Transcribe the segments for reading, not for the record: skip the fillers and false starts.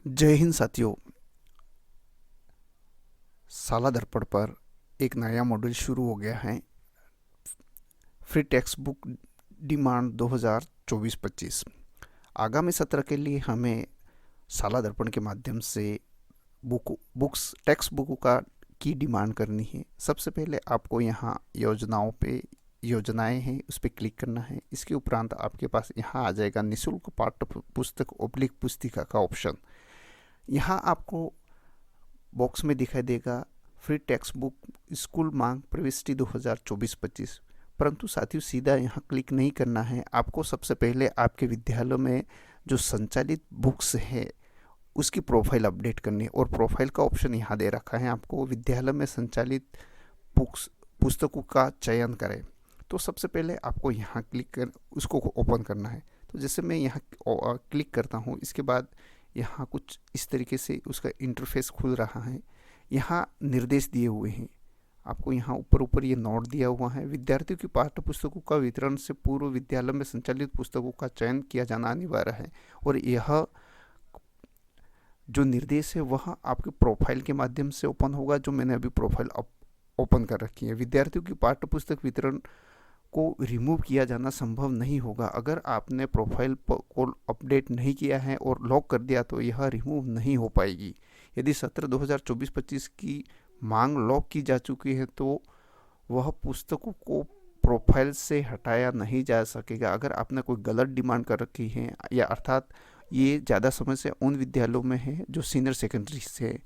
जय हिंद साथियों। साला दर्पण पर एक नया मॉड्यूल शुरू हो गया है। Free text book demand 2024-25। आगामी सत्र के लिए हमें साला दर्पण के माध्यम से बुक्स टेक्स्ट बुक का की डिमांड करनी है। सबसे पहले आपको यहाँ योजनाएं हैं उस पर क्लिक करना है। इसके उपरांत आपके पास यहाँ आ जाएगा निःशुल्क पाठ्य पुस्तक ओब्लिक पुस्तिका का ऑप्शन। यहाँ आपको बॉक्स में दिखाई देगा फ्री टेक्स्ट बुक स्कूल मांग प्रविष्टि 2024-25। परंतु साथियों सीधा यहाँ क्लिक नहीं करना है। आपको सबसे पहले आपके विद्यालय में जो संचालित बुक्स है उसकी प्रोफाइल अपडेट करनी है और प्रोफाइल का ऑप्शन यहाँ दे रखा है। आपको विद्यालय में संचालित पुस्तकों का चयन करें तो सबसे पहले आपको यहाँ क्लिक कर उसको ओपन करना है। तो जैसे मैं यहाँ क्लिक करता हूँ, इसके बाद यहाँ कुछ इस तरीके से उसका इंटरफेस खुल रहा है। यहाँ निर्देश दिए हुए हैं। आपको यहाँ ऊपर ये नोट दिया हुआ है, विद्यार्थियों की पाठ्य पुस्तकों का वितरण से पूर्व विद्यालय में संचालित पुस्तकों का चयन किया जाना अनिवार्य है। और यह जो निर्देश है वह आपके प्रोफाइल के माध्यम से ओपन होगा, जो मैंने अभी प्रोफाइल ओपन कर रखी है। विद्यार्थियों की पाठ्य पुस्तक वितरण को रिमूव किया जाना संभव नहीं होगा। अगर आपने प्रोफाइल को अपडेट नहीं किया है और लॉक कर दिया तो यह रिमूव नहीं हो पाएगी। यदि सत्र 2024-25 की मांग लॉक की जा चुकी है तो वह पुस्तकों को प्रोफाइल से हटाया नहीं जा सकेगा। अगर आपने कोई गलत डिमांड कर रखी है या अर्थात ये ज़्यादा समय से उन विद्यालयों में है जो सीनियर सेकेंडरी से,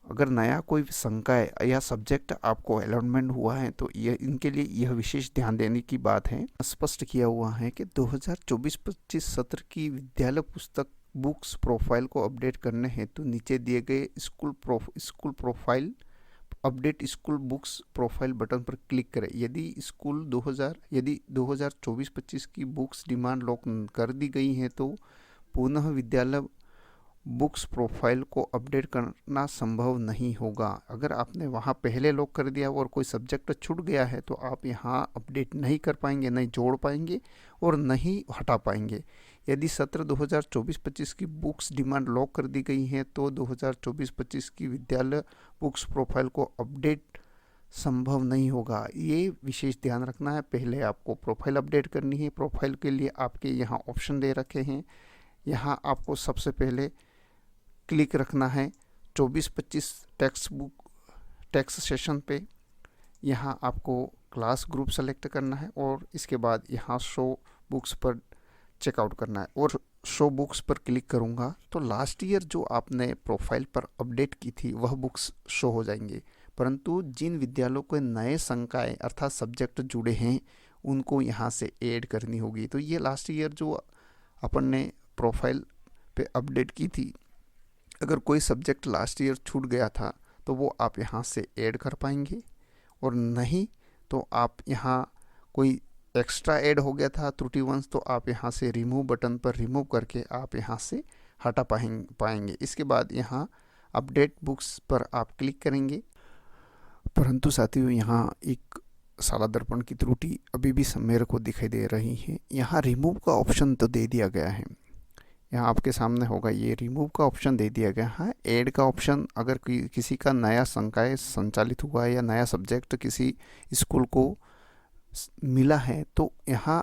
अगर नया कोई संकाय या सब्जेक्ट आपको अलॉटमेंट हुआ है तो इनके लिए यह विशेष ध्यान देने की बात है। स्पष्ट किया हुआ है कि 2024-25 सत्र की विद्यालय पुस्तक बुक्स प्रोफाइल को अपडेट करने हेतु नीचे दिए गए school profile update school books profile button पर क्लिक करें। यदि 2024-25 की बुक्स डिमांड लॉक कर दी गई है तो पुनः विद्यालय बुक्स प्रोफाइल को अपडेट करना संभव नहीं होगा। अगर आपने वहाँ पहले लॉक कर दिया और कोई सब्जेक्ट छूट गया है तो आप यहाँ अपडेट नहीं कर पाएंगे, नहीं जोड़ पाएंगे और नहीं हटा पाएंगे। यदि सत्र 2024-25 की बुक्स डिमांड लॉक कर दी गई है तो 2024-25 की विद्यालय बुक्स प्रोफाइल को अपडेट संभव नहीं होगा। ये विशेष ध्यान रखना है। पहले आपको प्रोफाइल अपडेट करनी है। प्रोफाइल के लिए आपके यहाँ ऑप्शन दे रखे हैं। यहाँ आपको सबसे पहले क्लिक रखना है 24-25 टेक्स्ट सेशन पे। यहाँ आपको क्लास ग्रुप सेलेक्ट करना है और इसके बाद यहाँ शो बुक्स पर चेकआउट करना है और शो बुक्स पर क्लिक करूँगा तो लास्ट ईयर जो आपने प्रोफाइल पर अपडेट की थी वह बुक्स शो हो जाएंगे। परंतु जिन विद्यालयों के नए संकाय अर्थात सब्जेक्ट जुड़े हैं उनको यहाँ से ऐड करनी होगी। तो ये लास्ट ईयर जो अपन ने प्रोफाइल पे अपडेट की थी, अगर कोई सब्जेक्ट लास्ट ईयर छूट गया था तो वो आप यहाँ से ऐड कर पाएंगे और नहीं तो आप यहाँ कोई एक्स्ट्रा ऐड हो गया था त्रुटिवंश तो आप यहाँ से रिमूव बटन पर रिमूव करके आप यहाँ से हटा पाएंगे। इसके बाद यहाँ अपडेट बुक्स पर आप क्लिक करेंगे। परंतु साथियों यहाँ एक साला दर्पण की त्रुटि अभी भी मेरे को दिखाई दे रही है। यहाँ रिमूव का ऑप्शन तो दे दिया गया है, यहाँ आपके सामने होगा ये रिमूव का ऑप्शन दे दिया गया है। ऐड का ऑप्शन अगर किसी का नया संकाय संचालित हुआ है या नया सब्जेक्ट किसी स्कूल को मिला है तो यहाँ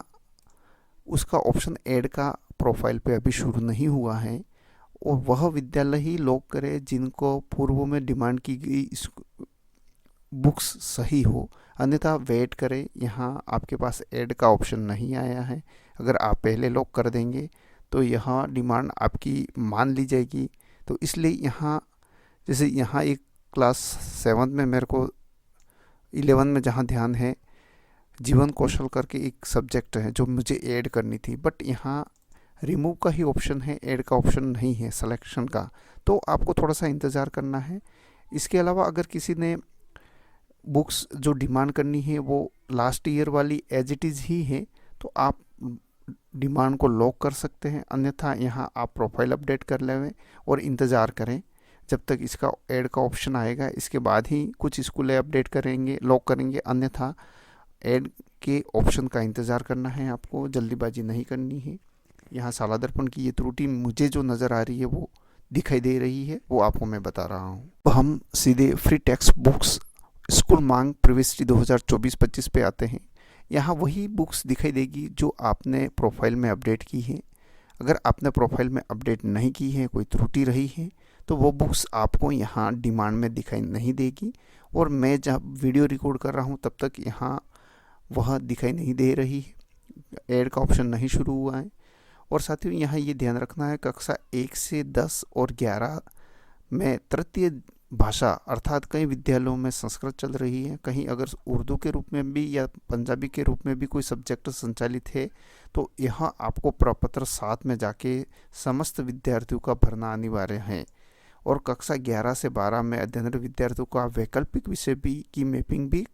उसका ऑप्शन ऐड का प्रोफाइल पे अभी शुरू नहीं हुआ है और वह विद्यालय ही लॉक करे जिनको पूर्व में डिमांड की गई बुक्स सही हो, अन्यथा वेट करें। यहाँ आपके पास ऐड का ऑप्शन नहीं आया है। अगर आप पहले लॉक कर देंगे तो यहाँ डिमांड आपकी मान ली जाएगी। तो इसलिए यहाँ जैसे यहाँ एक क्लास 7 में मेरे को 11 में जहाँ ध्यान है जीवन कौशल करके एक सब्जेक्ट है जो मुझे ऐड करनी थी, बट यहाँ रिमूव का ही ऑप्शन है, ऐड का ऑप्शन नहीं है सिलेक्शन का। तो आपको थोड़ा सा इंतज़ार करना है। इसके अलावा अगर किसी ने बुक्स जो डिमांड करनी है वो लास्ट ईयर वाली एज इट इज़ ही है तो आप डिमांड को लॉक कर सकते हैं, अन्यथा यहाँ आप प्रोफाइल अपडेट कर लें और इंतज़ार करें जब तक इसका ऐड का ऑप्शन आएगा। इसके बाद ही कुछ स्कूलें अपडेट करेंगे, लॉक करेंगे, अन्यथा ऐड के ऑप्शन का इंतज़ार करना है। आपको जल्दीबाजी नहीं करनी है। यहाँ साला दर्पण की ये त्रुटि मुझे जो नज़र आ रही है वो दिखाई दे रही है वो आपको मैं बता रहा हूँ। तो हम सीधे फ्री टेक्स्ट बुक्स स्कूल मांग प्रविष्टि 2024-25 पे आते हैं। यहाँ वही बुक्स दिखाई देगी जो आपने प्रोफाइल में अपडेट की है। अगर आपने प्रोफाइल में अपडेट नहीं की है, कोई त्रुटि रही है, तो वो बुक्स आपको यहाँ डिमांड में दिखाई नहीं देगी। और मैं जब वीडियो रिकॉर्ड कर रहा हूँ तब तक यहाँ वह दिखाई नहीं दे रही है, ऐड का ऑप्शन नहीं शुरू हुआ है। और साथ ही यहाँ ये ध्यान रखना है, कक्षा 1 से 10 और 11 में तृतीय भाषा अर्थात कई विद्यालयों में संस्कृत चल रही है, कहीं अगर उर्दू के रूप में भी या पंजाबी के रूप में भी कोई सब्जेक्ट संचालित है, तो यहाँ आपको प्रपत्र 7 में जाके समस्त विद्यार्थियों का भरना अनिवार्य है। और कक्षा 11 से 12 में अध्ययनरत विद्यार्थियों का वैकल्पिक विषय भी की मैपिंग भी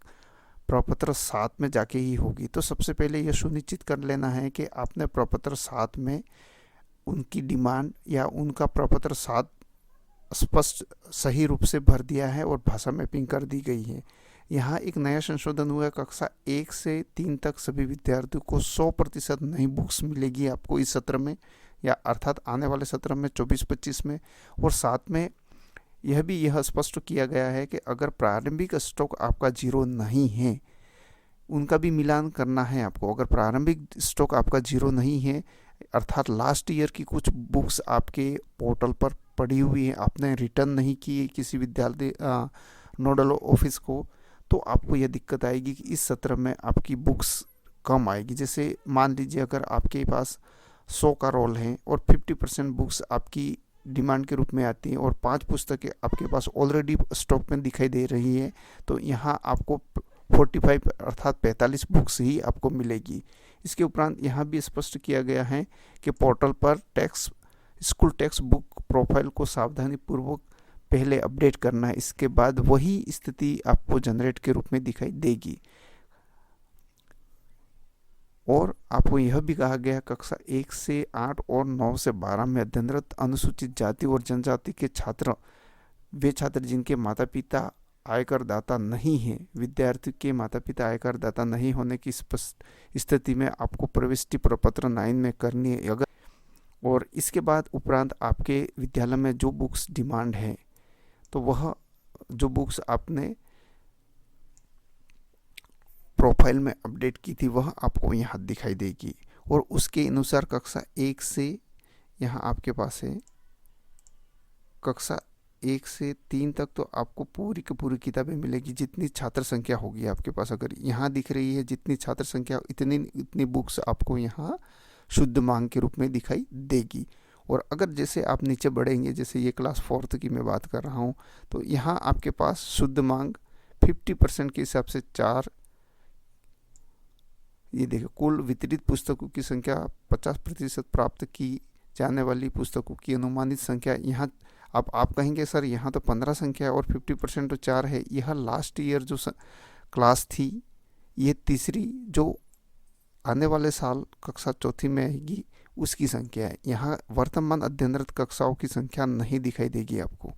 प्रपत्र 7 में जाके ही होगी। तो सबसे पहले यह सुनिश्चित कर लेना है कि आपने प्रपत्र 7 में उनकी डिमांड या उनका प्रपत्र 7 स्पष्ट सही रूप से भर दिया है और भाषा मैपिंग कर दी गई है। यहाँ एक नया संशोधन हुआ है, कक्षा 1 से 3 तक सभी विद्यार्थियों को 100% नई बुक्स मिलेगी आपको इस सत्र में, या अर्थात आने वाले सत्र में 24-25 में। और साथ में यह स्पष्ट किया गया है कि अगर प्रारंभिक स्टॉक आपका 0 नहीं है, उनका भी मिलान करना है आपको। अगर प्रारंभिक स्टॉक आपका 0 नहीं है, अर्थात लास्ट ईयर की कुछ बुक्स आपके पोर्टल पर पड़ी हुई है, आपने रिटर्न नहीं की किसी विद्यालय नोडल ऑफिस को, तो आपको यह दिक्कत आएगी कि इस सत्र में आपकी बुक्स कम आएगी। जैसे मान लीजिए अगर आपके पास 100 का रोल है और 50% बुक्स आपकी डिमांड के रूप में आती हैं और 5 पुस्तकें आपके पास ऑलरेडी स्टॉक में दिखाई दे रही है, तो यहाँ आपको 45 अर्थात 45 बुक्स ही आपको मिलेगी। इसके उपरांत यहाँ भी स्पष्ट किया गया है कि पोर्टल पर स्कूल टेक्स्ट बुक प्रोफाइल को सावधानी पूर्वक पहले अपडेट करना है, इसके बाद वही स्थिति आपको जनरेट के रूप में दिखाई देगी। और आपको यह भी कहा गया कक्षा 1 से 8 और 9 से 12 में अध्ययनरत अनुसूचित जाति और जनजाति के छात्र, वे छात्र जिनके माता पिता आयकर दाता नहीं हैं, विद्यार्थी के माता पिता आयकर दाता नहीं होने की स्थिति में आपको प्रविष्टि प्रपत्र 9 में करनी है। अगर और इसके बाद उपरांत आपके विद्यालय में जो बुक्स डिमांड है, तो वह जो बुक्स आपने प्रोफाइल में अपडेट की थी वह आपको यहाँ दिखाई देगी। और उसके अनुसार कक्षा 1 से यहाँ आपके पास है कक्षा 1 से 3 तक, तो आपको पूरी की पूरी किताबें मिलेगी जितनी छात्र संख्या होगी आपके पास। अगर यहाँ दिख रही है जितनी छात्र संख्या, इतनी बुक्स आपको यहाँ शुद्ध मांग के रूप में दिखाई देगी। और अगर जैसे आप नीचे बढ़ेंगे, जैसे ये क्लास 4th की मैं बात कर रहा हूँ, तो यहाँ आपके पास शुद्ध मांग 50% के हिसाब से 4, ये देखिए कुल वितरित पुस्तकों की संख्या 50% प्राप्त की जाने वाली पुस्तकों की अनुमानित संख्या। यहाँ अब आप कहेंगे सर यहाँ तो 15 संख्या है और 50% तो 4 है। यह लास्ट ईयर जो क्लास थी, ये तीसरी जो आने वाले साल कक्षा 4 में आएगी उसकी संख्या है। यहाँ वर्तमान अध्ययनरत कक्षाओं की संख्या नहीं दिखाई देगी आपको,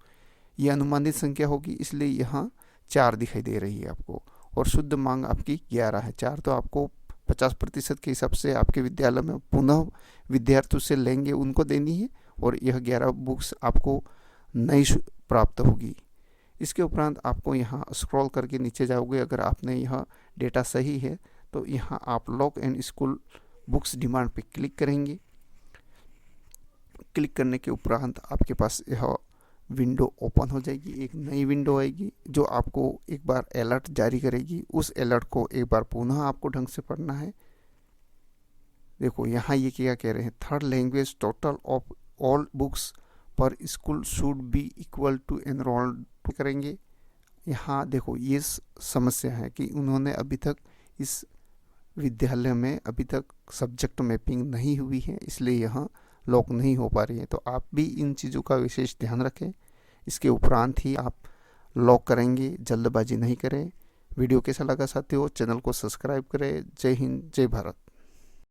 ये अनुमानित संख्या होगी, इसलिए यहाँ 4 दिखाई दे रही है आपको। और शुद्ध मांग आपकी 11 है। 4 तो आपको 50% के हिसाब से आपके विद्यालय में पुनः विद्यार्थियों से लेंगे, उनको देनी है, और यह 11 बुक्स आपको नई प्राप्त होगी। इसके उपरांत आपको यहाँ स्क्रॉल करके नीचे जाओगे, अगर आपने यह डेटा सही है तो यहाँ आप lock and school books demand पे क्लिक करेंगे। क्लिक करने के उपरांत आपके पास यह विंडो ओपन हो जाएगी, एक नई विंडो आएगी जो आपको एक बार अलर्ट जारी करेगी। उस अलर्ट को एक बार पुनः आपको ढंग से पढ़ना है। देखो यहाँ ये क्या कह रहे हैं, 3rd language total of all books per school should be equal to enrolled करेंगे। यहाँ देखो ये समस्या है कि उन्होंने अभी तक इस विद्यालय में अभी तक सब्जेक्ट मैपिंग नहीं हुई है, इसलिए यहाँ लॉक नहीं हो पा रही है। तो आप भी इन चीज़ों का विशेष ध्यान रखें, इसके उपरांत ही आप लॉक करेंगे, जल्दबाजी नहीं करें। वीडियो कैसा लगा साथियों, चैनल को सब्सक्राइब करें। जय हिंद, जय भारत।